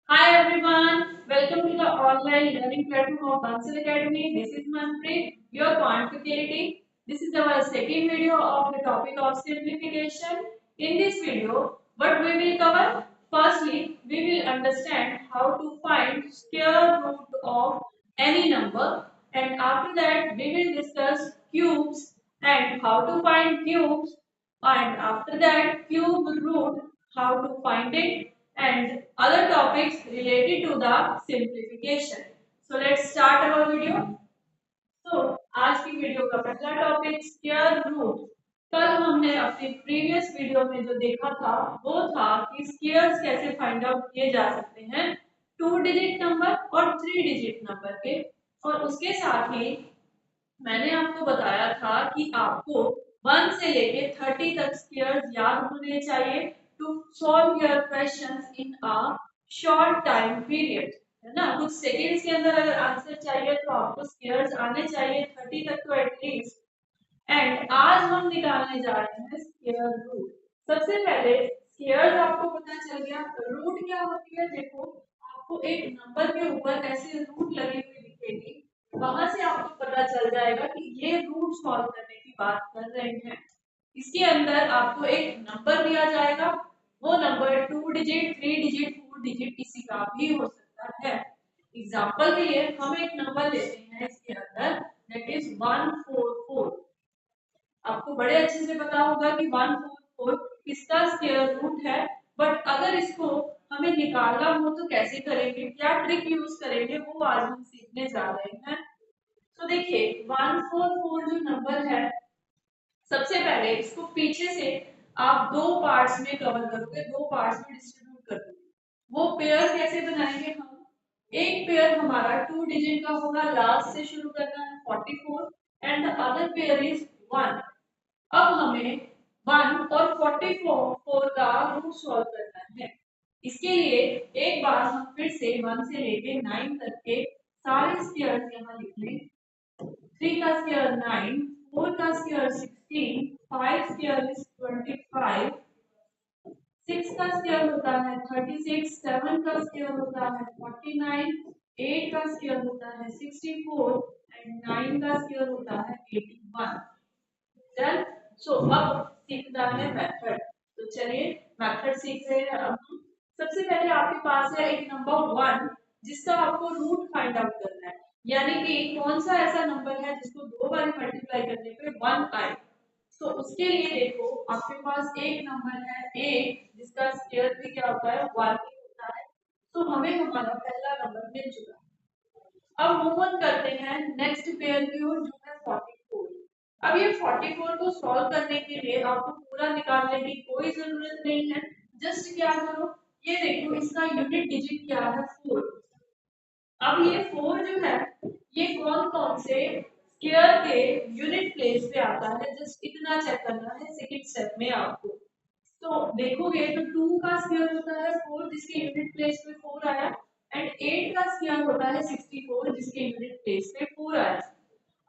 Hi everyone, welcome to the online learning platform of Bansal Academy. This is Manpreet, your quantificating. This is our second video of the topic of simplification. In this video, what we will cover? Firstly, we will understand how to find square root of any number, and after that we will discuss cubes and how to find cubes, and after that cube root, how to find it, and other topics related to the simplification. So let's start our video. तो आज की video का पहला topic square root. कल हमने अपने previous video में जो देखा था वो था कि स्क्वायर्स कैसे फाइंड आउट किए जा सकते हैं 2 डिजिट नंबर और 3 डिजिट नंबर के। और उसके साथ ही मैंने आपको बताया था कि आपको 1 से लेके 30 तक स्क्वायर्स याद होने चाहिए to solve your questions in a short time period, है ना। कुछ सेकंड्स के अंदर अगर आंसर चाहिए तो आपको स्क्वायर्स आने चाहिए 30 तक तो एटलीस्ट। एंड आज हम निकालने जा रहे हैं स्क्वायर रूट। सबसे पहले स्क्वायर्स आपको पता चल गया, रूट क्या होती है। देखो, आपको एक नंबर के ऊपर ऐसे रूट लगी हुई दिखेगी, वहां से आपको पता चल जाएगा कि ये रूट सॉल्व करने की बात कर रहे हैं। इसके अंदर आपको एक नंबर दिया जाएगा, वो नंबर 2 डिजिट 3 डिजिट 4 डिजिट किसी का भी हो सकता है। एग्जाम्पल के लिए हम एक नंबर लेते हैं इसके अंदर, दैट इज 144। आपको बड़े अच्छे से पता होगा कि 144 किसका स्क्वायर रूट है। बट अगर इसको हमें निकालना हो तो कैसे करेंगे, क्या ट्रिक यूज करेंगे, वो आज हम सीखने जा रहे हैं। तो देखिए 144 जो नंबर है, सबसे पहले इसको पीछे से आप दो पार्ट्स में कवर करोगे, दो पार्ट्स में डिस्ट्रीब्यूट कर दोगे। वो पेयर कैसे बनाएंगे हम? एक पेयर हमारा 2 डिजिट का होगा, लास्ट से शुरू करना है 44, and the other pair is 1। अब हमें 1 और 44 का रूट सॉल्व करना है। इसके लिए एक बार हम फिर से 1 से लेके 9 तक के सारे स्क्वायर्स यहाँ लिख लें। 3 का स्क्वायर 9, 4 का स्क्वायर 16, 5 स्क्वायर इज 25, 6 का स्क्वायर होता है 36, 7 का स्क्वायर होता है 49, 8 का स्क्वायर होता है 64, एंड 9 का स्क्वायर होता है 81। डन। सो अब सीखना है मेथड। तो चलिए मेथड सीख रहे हैं अब हम। सबसे पहले आपके पास है एक नंबर 1, जिसका आपको रूट फाइंड आउट करना है, यानी कि कौन सा ऐसा नंबर है जिसको दो बार मल्टीप्लाई करने पे 1 आए। तो उसके लिए देखो, आपके पास एक नंबर है 8, जिसका स्क्वायर भी क्या होता है 1 ही होता है। तो हमें हमारा पहला नंबर मिल चुका। अब मूव ऑन करते हैं नेक्स्ट पेयर की ओर, जो है 44। अब ये 44 को सॉल्व करने के लिए आपको पूरा निकालने की कोई जरूरत नहीं है। जस्ट क्या करो, ये देखो इसका यूनिट डिजिट क्या है 4। अब ये 4 जो है, ये कौन कौन से स्क्वायर के यूनिट प्लेस पे आता है, जस्ट इतना चेक करना है सेकंड स्टेप में आपको। तो देखोगे तो 2 का स्क्वायर होता है 4, जिसके यूनिट प्लेस पे 4 आया, एंड 8 का स्क्वायर होता है 64, जिसके यूनिट प्लेस पे 4 आया।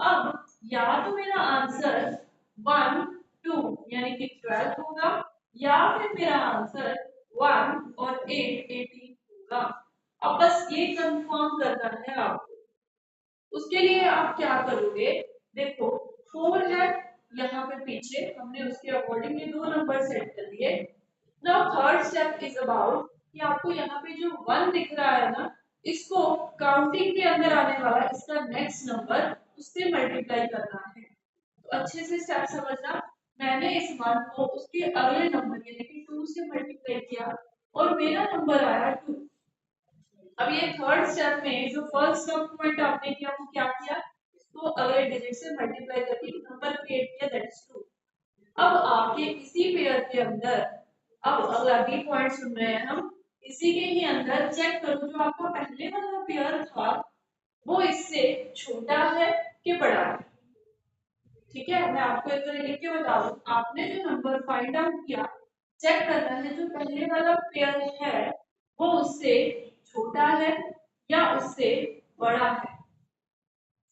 अब या तो मेरा आंसर 1 2 यानी कि 12 होगा, या फिर मेरा आंसर 1 और 8 18 होगा। अब बस ये कंफर्म करना है आपको। उसके लिए आप क्या करोगे, देखो 4 है यहाँ पे पीछे, हमने उसके अकॉर्डिंग ये दो नंबर सेट कर दिए। Now third step is about कि आपको यहाँ पे जो 1 दिख रहा है ना, इसको काउंटिंग के अंदर आने वाला इसका नेक्स्ट नंबर, उससे मल्टीप्लाई करना है। तो अच्छे से स्टेप समझना। मैंने इस 1 को उसके अगले नंबर यानी कि 2 से मल्टीप्लाई किया, और मेरा नंबर आया 2। अब ये थर्ड स्टेप में जो फर्स्ट सब पॉइंट आपने किया वो क्या किया, इसको अगले डिजिट से मल्टीप्लाई करके नंबर क्रिएट किया, दैट इज 2। अब आपके इसी पेयर के अंदर, अब अगला बी पॉइंट सुन रहे हैं हम, इसी के ही अंदर चेक करो जो आपका पहले वाला पेयर था वो इससे छोटा है कि बड़ा है। ठीक है, मैं आपको एक बार लिख के बता दूं, आपने जो नंबर फाइंड आउट किया, चेक करना है जो पहले वाला पेयर है वो उससे छोटा है या उससे बड़ा है।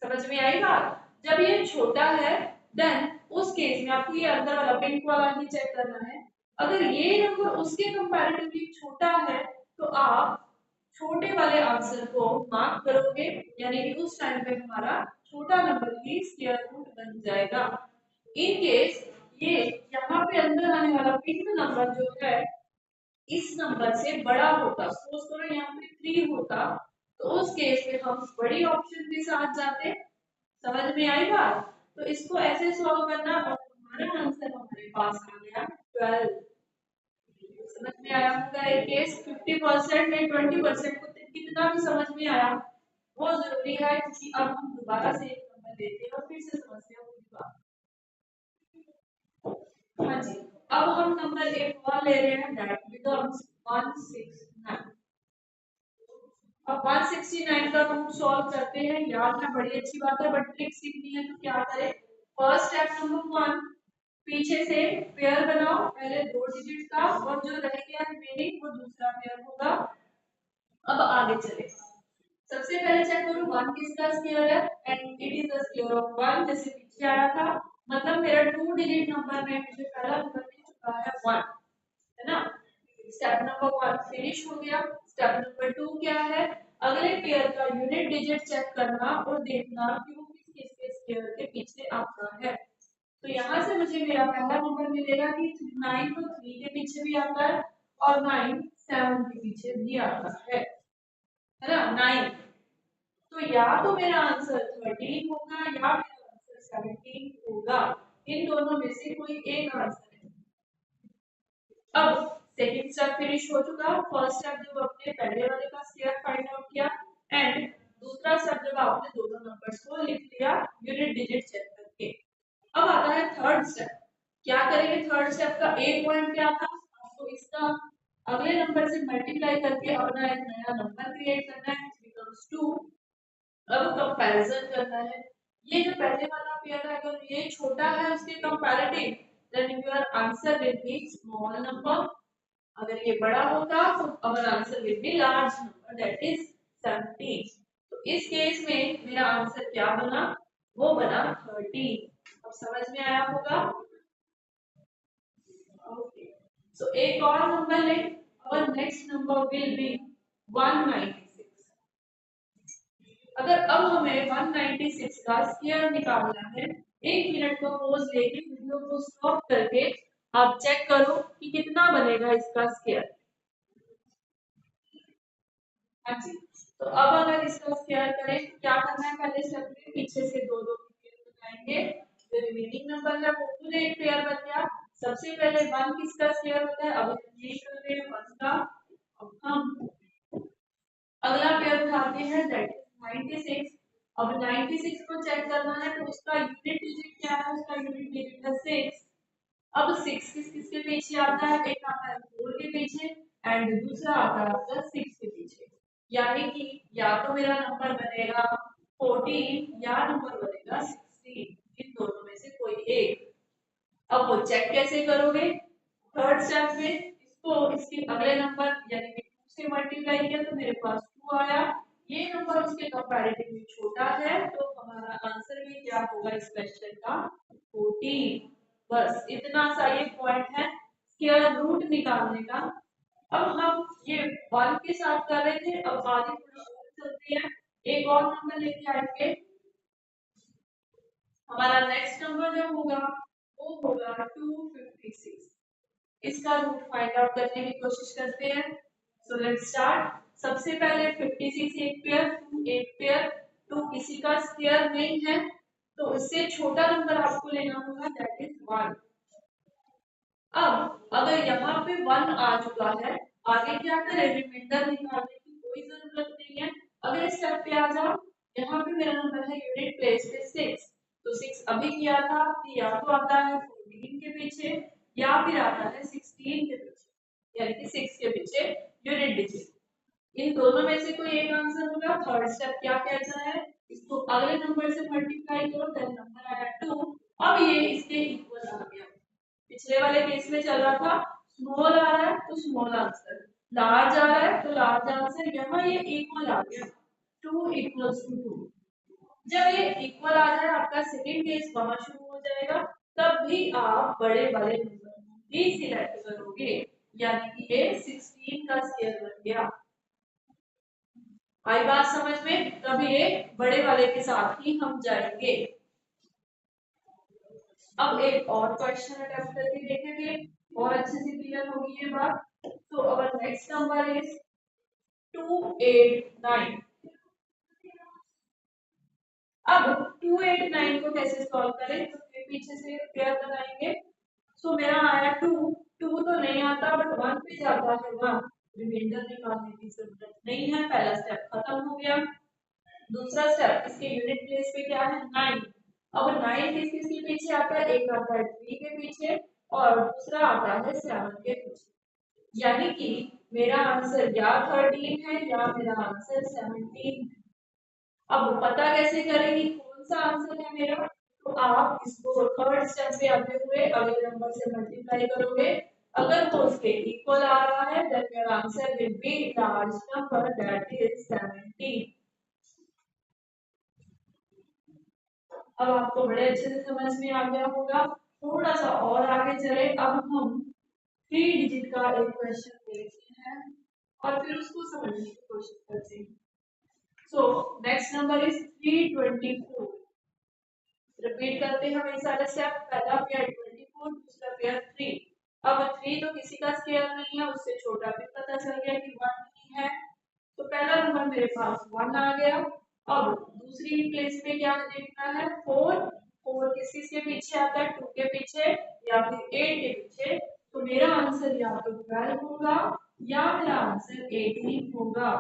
समझ में आई बात? जब ये छोटा है देन उस केस में आपको ये अंदर वाला पिंक वाला ही चेक करना है। अगर ये नंबर उसके कंपैरेटिवली छोटा है तो आप छोटे वाले आंसर को मार्क करोगे, यानी कि उस टाइम पे हमारा छोटा नंबर ही स्क्वायर रूट बन जाएगा। इन केस ये यहाँ पे अंदर आने वाला पिंक नंबर जो है इस नंबर से बड़ा होता, सपोज करो यहाँ पे 3 होता, तो उस केस में हम बड़ी ऑप्शन के साथ जाते। समझ में आई बात? तो इसको ऐसे सॉल्व करना और हमारा आंसर हमारे पास आ गया 12। समझ में आया होगा ये केस। 50% में 20% को कितना भी समझ में आया वो जरूरी है, क्योंकि अब हम दोबारा से एक नंबर लेते हैं और फिर से समझते हैं पूरी बात। हाँ जी, अब हम नंबर एक और ले रहे हैं, दैट बिकम्स 169। अब 169 का हम सॉल्व करते हैं, याद है बड़ी अच्छी बात है, बट ट्रिक सीखनी है तो क्या करें। फर्स्ट स्टेप नंबर 1, पीछे से पेयर बनाओ, पहले 2 डिजिट का और जो रह गया रिमेनिंग वो दूसरा पेयर होगा। अब आगे चले, सबसे पहले चेक करो 1 किसका स्क्वायर है, and it is the square of 1, जैसे पीछे आया था। मतलब मेरा 2 डिजिट नंबर में मुझे पहला नंबर मिल चुका है 1, है ना। स्टेप नंबर 1 फिनिश हो गया। स्टेप नंबर 2 क्या है, अगले पेयर का यूनिट डिजिट चेक करना और देखना कि वो किस किस के स्क्वायर के पीछे आता है। तो यहाँ से मुझे मेरा पहला नंबर मिलेगा कि 9 तो 3 के पीछे भी आता है और 9 7 के पीछे भी आता है ना 9। तो या तो मेरा आंसर 13 होगा या मेरा आंसर 17 होगा, इन दोनों में से कोई एक आंसर है। अब सेकंड स्टेप फिनिश हो चुका। फर्स्ट स्टेप जब आपने पहले वाले का स्क्वायर फाइंड आउट किया, एंड दूसरा स्टेप जब आपने दोनों नंबर्स को लिख लिया यूनिट डिजिट चेक करके। अब आता है थर्ड स्टेप। क्या करेंगे, थर्ड स्टेप का एक पॉइंट क्या था, आपको इसका अगले नंबर से मल्टीप्लाई करके अपना एक नया नंबर क्रिएट करना है, which becomes 2। अब कंपैरिजन करना है, ये जो पहले वाला पेयर है अगर ये छोटा है उसके comparative, then your answer will be small number. अगर ये बड़ा होगा तो our answer will be large number, that is 17। तो इस केस में मेरा आंसर क्या बना, वो बना 13। अब समझ में आया होगा। ओके, सो एक और नंबर ले, our next number will be 196। अगर अब हमें 196 का स्क्वायर निकालना है, 1 मिनट का पॉज लेके वीडियो को स्टॉप करके आप चेक करो कि कितना बनेगा इसका स्क्वायर। हाँ जी, तो अब अगर इसका स्क्वायर करें तो क्या करना है, पहले स्टेप में पीछे से दो दो पेयर बनाएंगे, जो रिमेनिंग नंबर है वो पूरे एक पेयर बन गया। सबसे पहले 1 किसका स्क्वायर होता है, अब हम ये कर रहे हैं 1 का। अब हम अगला पेयर उठाते हैं, दैट इज 96। अब 96 को चेक करना है तो उसका यूनिट डिजिट क्या है, उसका यूनिट डिजिट है 6। अब 6 किस किस के पीछे आता है, एक आता है 4 के पीछे एंड दूसरा आता है आपका 6 के पीछे। यानी कि या तो मेरा नंबर बनेगा 14 या नंबर बनेगा 16, इन दोनों में से कोई एक। अब वो चेक कैसे करोगे, थर्ड स्टेप में इसको इसके अगले नंबर यानी कि 2 से मल्टीप्लाई किया तो मेरे पास 2 आया। ये नंबर उसके कंपैरेटिव में छोटा है तो हमारा आंसर भी क्या होगा इस क्वेश्चन का, 14। बस इतना सा ये पॉइंट है स्क्वायर रूट निकालने का। अब हम ये 1 के साथ कर रहे थे, अब आगे थोड़ा और चलते हैं, एक और नंबर लेके आएंगे। हमारा नेक्स्ट नंबर जो होगा वो होगा 256। इसका रूट फाइंड आउट करने की कोशिश करते हैं। So let's start. सबसे पहले 56 एक पेयर, 2 एक पेयर, 2 किसी का स्क्वायर नहीं है तो इससे छोटा नंबर आपको लेना होगा, दैट इज 1। अब अगर यहाँ पे 1 आ चुका है, आगे क्या करें, रिमाइंडर निकालने की कोई जरूरत नहीं है। अगर इस स्टेप पे आ जाओ, यहाँ पे मेरा नंबर है यूनिट प्लेस पे 6, तो 6 अभी किया था कि या तो आता है 14 के पीछे या फिर आता है 16 के पीछे, यानी कि 6 के पीछे यूनिट डिजिट। इन दोनों में से कोई एक आंसर होगा। थर्ड स्टेप क्या कहता है, इसको अगले नंबर से मल्टीप्लाई करो, देन नंबर आया 2। अब ये इसके इक्वल आ गया। पिछले वाले केस में चल रहा था स्मॉल आ रहा है तो स्मॉल आंसर, लार्ज आ रहा है तो लार्ज आंसर, यहाँ ये इक्वल आ गया 2 इक्वल्स टू 2। जब ये इक्वल आ जाए आपका सेकंड केस वहां शुरू हो जाएगा, तब भी आप बड़े वाले नंबर भी सिलेक्ट करोगे, यानी कि ये 16 का स्क्वायर बन गया। आई बात समझ में? तब ये बड़े वाले के साथ ही हम जाएंगे। अब एक और क्वेश्चन अटेम्प्ट करके देखेंगे और अच्छे से क्लियर होगी ये बात। तो अवर नेक्स्ट नंबर इज 289। अब 289 को कैसे सॉल्व करें, तो फिर पीछे से पेयर बनाएंगे। सो मेरा आया 2, 2 तो नहीं आता बट 1 पे जाता है 1, रिमाइंडर निकालने की जरूरत नहीं है, पहला स्टेप खत्म हो गया। दूसरा स्टेप, इसके यूनिट प्लेस पे क्या है 9। अब 9 किसके पीछे आता है, एक आता है 3 के पीछे और दूसरा आता है 7 के पीछे। यानी कि मेरा आंसर या 13 है या मेरा आंसर 17 है। अब पता कैसे करेंगे कौन सा आंसर है मेरा, तो आप इसको थर्ड स्टेप पे आते हुए अगले नंबर से मल्टीप्लाई करोगे। अगर वो उसके इक्वल आ रहा है then your answer will be large number that is 17। अब आपको बड़े अच्छे से समझ में आ गया होगा। थोड़ा सा और आगे चले, अब हम 3 डिजिट का एक क्वेश्चन देखते हैं और फिर उसको समझने की कोशिश करते हैं। So next number is 324। Repeat करते हैं हमें सारे स्टेप। पहला पेयर 24, दूसरा पेयर 3। अब 3 तो किसी का स्क्वायर नहीं है, उससे छोटा भी पता चल गया कि 1 नहीं है, तो पहला नंबर मेरे पास 1 आ गया। अब दूसरी प्लेस पे क्या देखना है 4। 4 किसके पीछे आता है, 2 के पीछे या फिर 8 के पीछे, तो मेरा आंसर या तो 12 होगा या मेरा आंसर 18 होगा।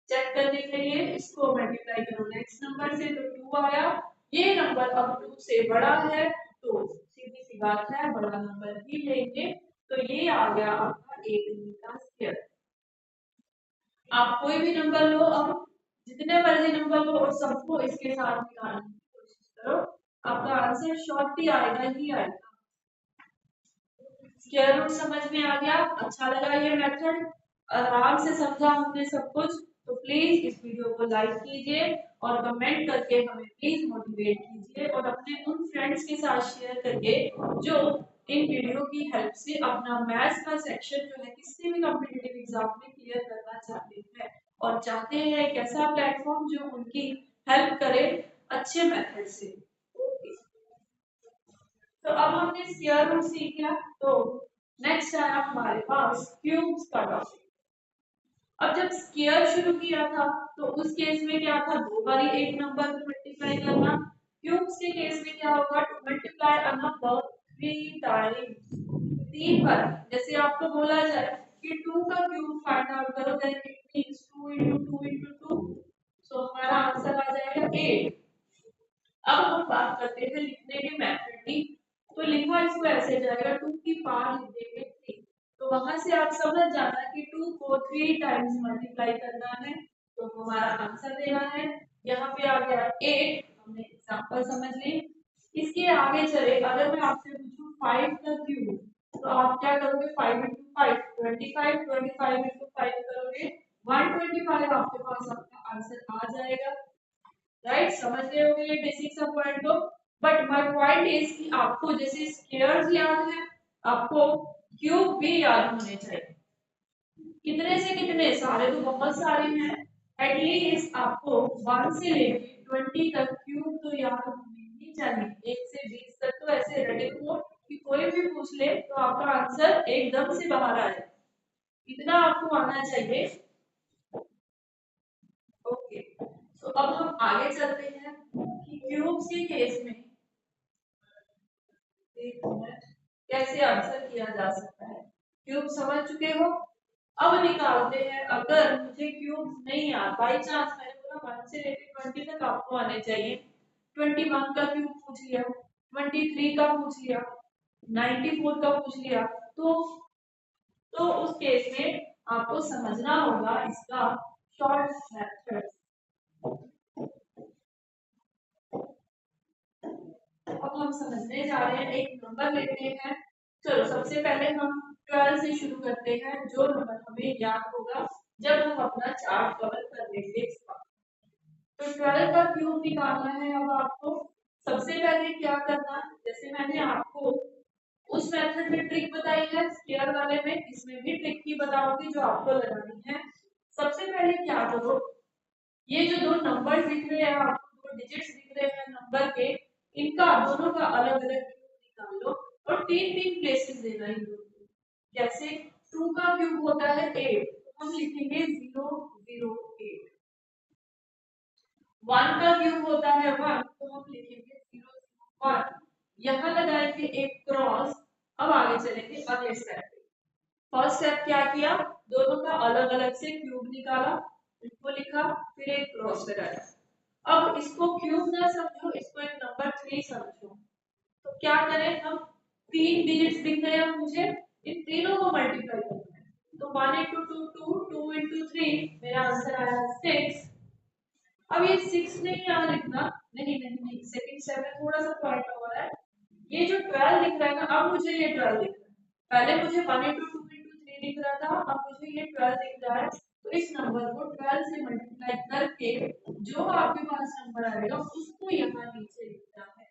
चेक करने के लिए इसको मल्टीप्लाई करो नेक्स्ट नंबर से, तो 2 आया। ये नंबर अब 2 से बड़ा है तो सीधी सी बात है बड़ा नंबर ही लेंगे, तो ये आ गया आपका 18 का स्क्वायर। आप कोई भी नंबर लो, अब जितने मर्जी नंबर लो और सबको इसके साथ मिलाने की कोशिश करो, आपका आंसर शॉर्ट ही आएगा ही आएगा। स्क्वायर रूट समझ में आ गया? अच्छा लगा ये मेथड? आराम से समझा हमने सब कुछ? तो प्लीज इस वीडियो को लाइक कीजिए और कमेंट करके हमें प्लीज मोटिवेट कीजिए और अपने उन फ्रेंड्स के साथ शेयर करके जो इन वीडियो की हेल्प से अपना मैथ्स का सेक्शन जो है किसी भी कॉम्पिटिटिव एग्जाम में क्लियर करना चाहते हैं और चाहते हैं एक ऐसा प्लेटफॉर्म जो उनकी हेल्प करे अच्छे मेथड से। ओके, तो अब हमने स्क्वायर रूट सीख लिया, तो नेक्स्ट आया हमारे पास क्यूब्स का टॉपिक। अब जब स्क्वायर शुरू किया था तो उस केस में क्या था, दो बारी एक नंबर को मल्टीप्लाई करना। क्यूब्स के केस में क्या होगा, to multiply a number 3 times, 3 बार। जैसे आपको बोला जाए कि 2 का क्यूब फाइंड आउट करो, देन इट मींस 2 2 2, सो हमारा आंसर आ जाएगा 8। अब हम बात करते हैं लिखने के मेथड की, तो लिखा इसको ऐसे जाएगा 2 की पावर लिख देंगे 3, तो वहां से आप समझ जाना कि 2 को 3 टाइम्स मल्टीप्लाई करना है तो हमारा आंसर देना है। यहाँ पे आ गया 8, हमने एग्जांपल समझ ली। इसके आगे चले, अगर मैं आपसे पूछूं 5 का क्यूब, तो आप क्या करोगे, 5 into 5 25, 25 into 5 करोगे 125, आपके पास आपका आंसर आ जाएगा। राइट, समझ गए होंगे ये बेसिक सब पॉइंट को। बट माय पॉइंट इज कि आपको जैसे स्क्वायर्स याद है, आपको क्यूब भी याद होने चाहिए। कितने से कितने, सारे तो बहुत सारे हैं, एटलीस्ट आपको 1 से लेके 20 तक क्यूब तो याद होने ही चाहिए। 1 से 20 तक तो ऐसे रेडी हो कि कोई भी पूछ ले तो आपका आंसर एकदम से बाहर आए, इतना आपको आना चाहिए। ओके, तो अब हम आगे चलते हैं कि क्यूब्स के केस में एक मिनट कैसे आंसर किया जा सकता है। क्यूब समझ चुके हो? अब निकालते हैं, अगर मुझे क्यूब नहीं आ, बाई चांस मैंने बोला 1 से लेकर 20 तक आपको आने चाहिए, 21 का क्यूब पूछ लिया, 23 का पूछ लिया, 94 का पूछ लिया, तो उस केस में आपको समझना होगा इसका शॉर्ट मेथड। अब हम समझने जा रहे हैं, एक नंबर लेते हैं। चलो सबसे पहले हम 12 से शुरू करते हैं, जो नंबर हमें याद होगा जब हम अपना चार्ट कवर कर लेंगे इसका। तो 12 का क्यूब निकालना है। अब आपको सबसे पहले क्या करना है, जैसे मैंने आपको उस मेथड में ट्रिक बताई है स्क्वायर वाले में, इसमें भी ट्रिक ही बताऊंगी जो आपको लगानी है। सबसे पहले क्या करो, ये जो दो नंबर दिख रहे हैं आपको, दो डिजिट्स दिख रहे हैं नंबर के, इनका दोनों का अलग अलग क्यूब निकाल लो और तीन तीन प्लेसेस देना इन दोनों को। जैसे 2 का क्यूब होता है 8, तो हम लिखेंगे 008। 1 का क्यूब होता है 1, तो हम लिखेंगे 001। यहाँ लगाएंगे एक क्रॉस। अब आगे चलेंगे अगले स्टेप पे। फर्स्ट स्टेप क्या किया, दोनों का अलग अलग से क्यूब निकाला, इनको लिखा, फिर एक क्रॉस लगाया। अब इसको क्यूब ना समझो, इसको एक नंबर 3 समझो। तो क्या करें हम, तीन डिजिट्स दिख रहे हैं मुझे, इन तीनों को मल्टीप्लाई करना है। तो 1 into 2 2, 2 into 3, मेरा आंसर आया 6। अब ये 6 नहीं यहाँ लिखना, नहीं नहीं नहीं, सेकंड स्टेप में थोड़ा सा पॉइंट और है। ये जो 12 दिख रहा है ना, अब मुझे ये 12 दिख रहा है। पहले मुझे 1 into 2 into 3 दिख रहा था, अब मुझे ये 12 दिख रहा है। तो इस नंबर को 12 से मल्टीप्लाई करके जो आपके पास नंबर आएगा उसको यहाँ नीचे लिखना है।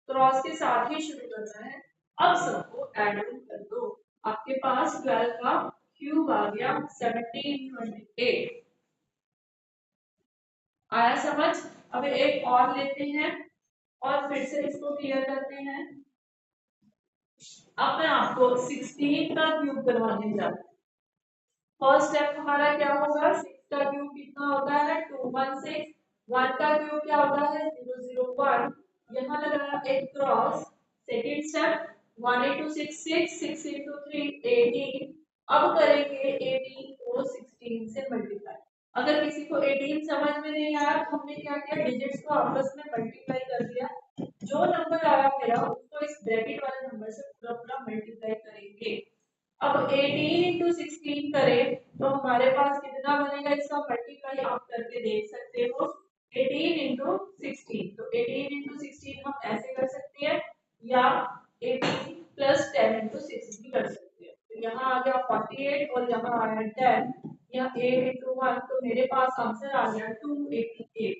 क्रॉस के साथ ही शुरू करना है। अब सबको ऐड ऑन कर दो, आपके पास 12 का क्यूब आ गया 1728। आया समझ। अब एक और लेते हैं और फिर से इसको क्लियर करते हैं। अब मैं आपको 16 का क्यूब करवाने जा रहा हूं। फर्स्ट स्टेप हमारा क्या होगा, 6 का क्यूब कितना होता है 216। 1 का क्यूब क्या होता है 001। यहाँ लगाया एक cross. Second step 1 into 6 6, 6 into 3 18। अब करेंगे 18 को 16 से मल्टीप्लाई। अगर किसी को 18 समझ में नहीं आया तो हमने क्या किया, डिजिट्स को आपस में मल्टीप्लाई कर दिया। जो नंबर आया मेरा उसको इस ब्रैकेट वाले नंबर से पूरा पूरा मल्टीप्लाई करेंगे। अब 18 into 16 करें तो हमारे पास कितना बनेगा, इसका मल्टीप्लाई आप करके देख सकते हो। 18 into 16, तो 18 into 16 हम ऐसे कर सकते हैं, या 18 plus 10 into 6 भी कर सकते हैं। तो यहाँ आ गया 48 और यहाँ आया 10, यहाँ 8 into 1, तो मेरे पास आंसर आ गया 288।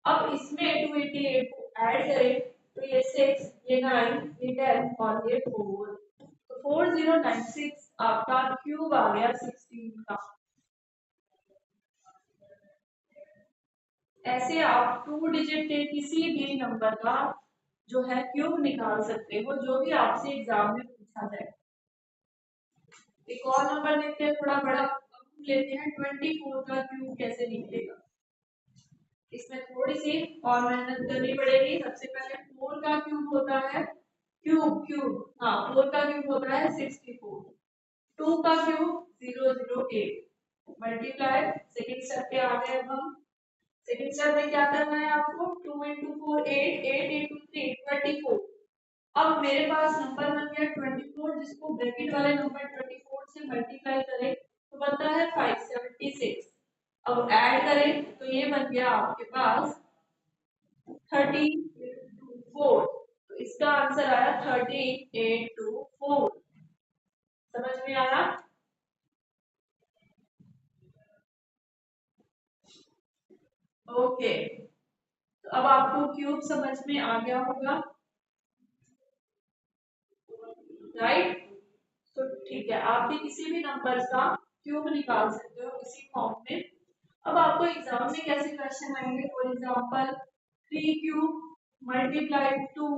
अब इसमें 288 को ऐड करें तो ये 6, ये 9, ये 10 और ये 4, तो 4096 आपका क्यूब आ गया 16 का। ऐसे आप 2 डिजिट के किसी भी नंबर का जो है क्यूब निकाल सकते हो, जो भी आपसे एग्जाम में पूछा जाए। एक और नंबर लेते हैं थोड़ा बड़ा, लेते हैं 24 का क्यूब कैसे निकलेगा। इसमें थोड़ी सी और मेहनत करनी पड़ेगी। सबसे पहले 4 का क्यूब होता है, क्यूब क्यूब, हाँ 4 का क्यूब होता है 64। 2 का क्यूब 008 मल्टीप्लाई। सेकंड स्टेप पे आ गए अब हम। सेकंड स्टेप में क्या करना है आपको, 2 into 4 8, 8 into 3 24। अब मेरे पास नंबर बन गया 24, जिसको ब्रैकेट वाले नंबर 24 से मल्टीप्लाई करें तो बनता है 576। अब ऐड करें तो ये बन गया आपके पास 34। तो इसका आंसर आया 3824। समझ में आया। ओके, तो अब आपको क्यूब समझ में आ गया होगा, राइट। तो ठीक है, आप भी किसी भी नंबर का क्यूब निकाल सकते हो इसी फॉर्म में। अब आपको एग्जाम में कैसे क्वेश्चन आएंगे, for example 3 cube multiply 2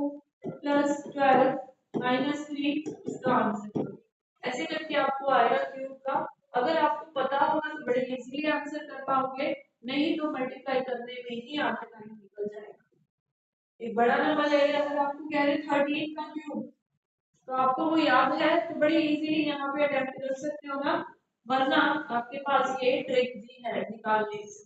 plus 12 minus 3, इसका आंसर ऐसे करके आपको आएगा क्यूब का। अगर आपको पता होगा तो बड़े इजीली आंसर कर पाओगे, नहीं तो मल्टीप्लाई करने में ही आपका टाइम निकल जाएगा। एक बड़ा नंबर ले लिया, अगर आपको कह रहे 13 का क्यूब, तो आपको वो याद है तो बड़ी इजीली यहाँ पे अटेम्प्ट कर सकते हो ना, वरना आपके पास ये ट्रिक भी है निकालने की।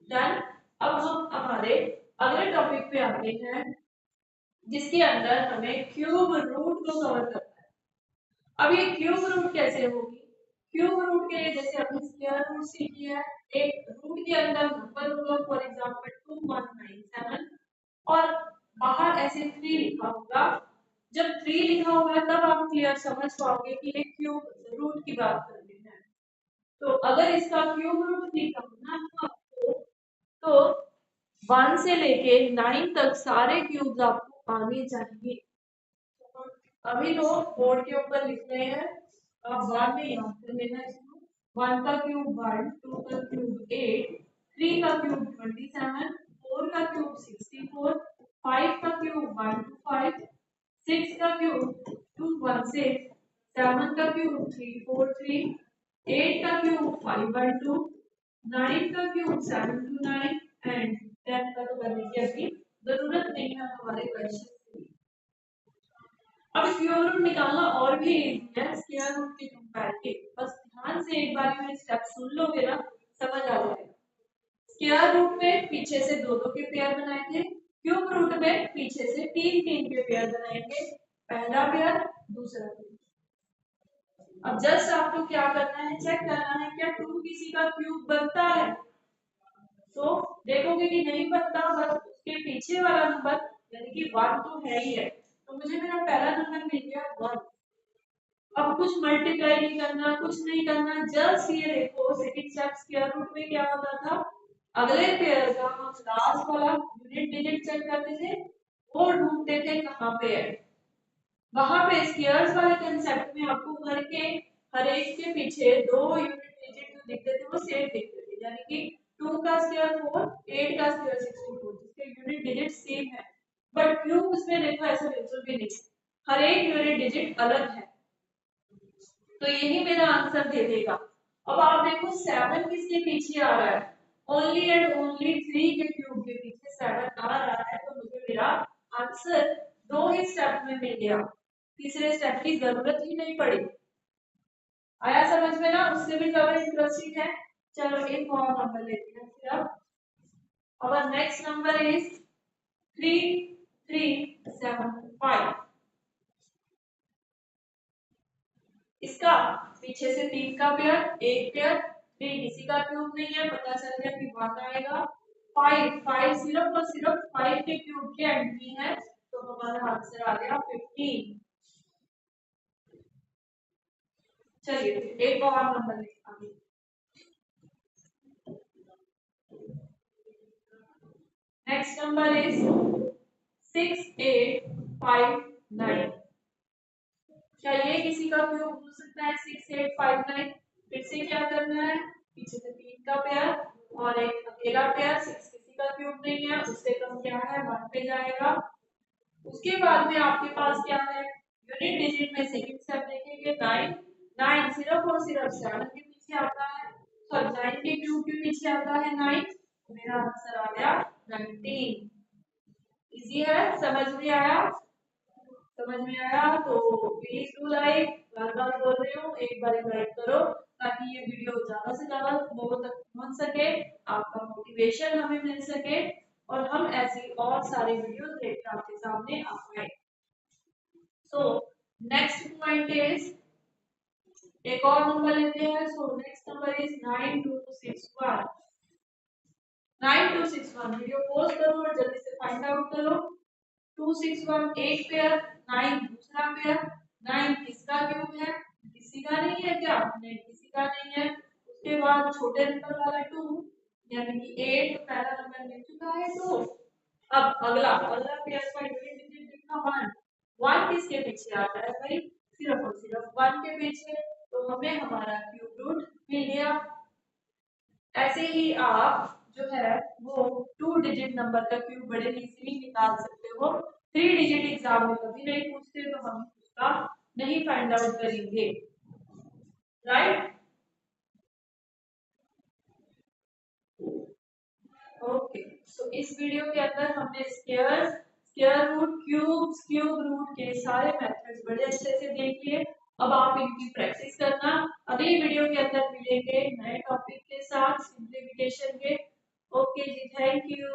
डन। अब हम हमारे अगले टॉपिक पे आते हैं, जिसके अंदर हमें क्यूब रूट को कवर करना है। अब ये क्यूब रूट कैसे होगी, क्यूब रूट के लिए जैसे हमने स्क्वायर रूट सीखी है, एक रूट के अंदर नंबर होगा, फॉर एग्जांपल 2197 और बाहर ऐसे 3 लिखा होगा। जब 3 लिखा होगा तब आप क्लियर समझ पाओगे कि ये क्यूब रूट की बात कर रहे हैं। तो अगर इसका क्यूब रूट निकालना हो आपको, तो 1 से लेके 9 तक सारे क्यूब्स आपको आने चाहिए। अभी तो बोर्ड के ऊपर लिख रहे हैं, आप बाद में याद कर लेना इसको। 1 का क्यूब 1, 2 का क्यूब 8, 3 का क्यूब 27, 4 का क्यूब 64, 5 का क्यूब 125, 6 का क्यूब 216, 7 का क्यूब 343, 8 का क्यूब 512, 9 का क्यूब 729 एंड 10 का तो करने की अभी जरूरत नहीं है हमारे क्वेश्चन की। अब स्क्वायर रूट निकालना और भी इजी है स्क्वायर रूट के कंपैरेटिव। बस ध्यान से एक बार मेरे स्टेप सुन लोगे ना समझ आ जाएगा। स्क्वायर रूट में पीछे से दो दो के पेयर बनाएंगे, क्यूब रूट में पीछे से तीन तीन के पेयर बनाएंगे, पहला पेयर दूसरा पेयर। अब जस्ट आपको क्या करना है, चेक करना है क्या टू किसी का क्यूब बनता है। तो देखोगे कि नहीं बनता, बस उसके पीछे वाला नंबर यानी कि 1 तो है ही है, तो मुझे मेरा पहला नंबर मिल गया 1। अब कुछ मल्टीप्लाई नहीं करना, कुछ नहीं करना, जस्ट ये देखो सेकंड स्टेप स्क्वायर रूट में क्या होता था, अगले पेयर का हम लास्ट वाला यूनिट डिजिट चेक करते थे, वो ढूंढते थे कहां पे है। वहां पे स्क्वायर्स वाले कांसेप्ट में आपको हर एक के पीछे दो यूनिट डिजिट जो दिखते थे वो सेम दिखते थे, यानी कि 2 का स्क्वायर 4, 8 का स्क्वायर 64, जिसके यूनिट डिजिट सेम है। बट क्यूब उसमें देखो ऐसा बिल्कुल भी नहीं, हर एक यूनिट डिजिट अलग है, तो यही मेरा आंसर दे देगा। अब आप देखो 7 किसके पीछे आ रहा है, ओनली एंड ओनली 3 के क्यूब के पीछे 7 आ रहा है, तो मुझे मेरा आंसर दो ही स्टेप में मिल गया, तीसरे स्टेप की जरूरत ही नहीं पड़ी। आया समझ में ना, उससे भी ज्यादा इंटरेस्टिंग है। चलो एक और नंबर लेते हैं फिर। अब our next number is 3375। इसका पीछे से 3 का पेयर, एक पेयर, 3 किसी का क्यूब नहीं है, पता चल गया कि 1 आएगा। 5 सिर्फ और सिर्फ 5 के क्यूब के एंड में है, तो हमारा आंसर आ गया 15। चलिए एक और नंबर लिखा है। Next number is 6859। क्या ये किसी का क्यूब हो सकता है 6859? फिर से क्या करना है, पीछे से 3 का पेयर और एक अकेला पेयर, 6 किसी का क्यूब नहीं है, उससे कम क्या है 1 पे जाएगा। उसके बाद में आपके पास क्या है, यूनिट डिजिट में सेकंड स्टेप देखेंगे 9। 9 सिर्फ और सिर्फ 7 के पीछे आता है, सॉरी 9 के क्यूब के पीछे आता है 9, मेरा आंसर आ गया 19। इजी है, समझ में आया? समझ में आया तो प्लीज डू लाइक, बार बार बोल रही हूँ एक बार लाइक करो ताकि ये वीडियो ज्यादा से ज्यादा लोगों तक पहुंच सके, आपका मोटिवेशन हमें मिल सके और हम ऐसी और सारी वीडियोस लेकर आपके सामने आ पाए। सो नेक्स्ट पॉइंट इज, एक और नंबर लेते हैं। So next number is 9261। 9261 video pause करो और जल्दी से फाइंड आउट करो। 261 एक पेयर, 9 दूसरा पेयर। 9 किसका क्यूब है, किसी का नहीं है क्या, नहीं किसी का नहीं है। उसके बाद छोटे नंबर वाला 2 यानी कि 8 पहला नंबर मिल चुका है, तो अब अगला अगला पेयर का यूनिट डिजिट लिखना 1। 1 किसके पीछे आता है भाई, सिर्फ और सिर्फ 1 के पीछे, तो हमें हमारा क्यूब रूट मिल गया। ऐसे ही आप जो है वो 2 डिजिट नंबर का क्यूब बड़े इजीली निकाल सकते हो। 3 डिजिट एग्जाम में कभी नहीं पूछते, तो हम उसका नहीं फाइंड आउट करेंगे, राइट? ओके, तो इस वीडियो के अंदर हमने square, square root, cubes, cube root के सारे मेथड्स बड़े अच्छे से देख लिए। अब आप इनकी प्रैक्टिस करना। अगली वीडियो के अंदर मिलेंगे नए टॉपिक के साथ, सिंप्लीफिकेशन के। ओके जी, थैंक यू।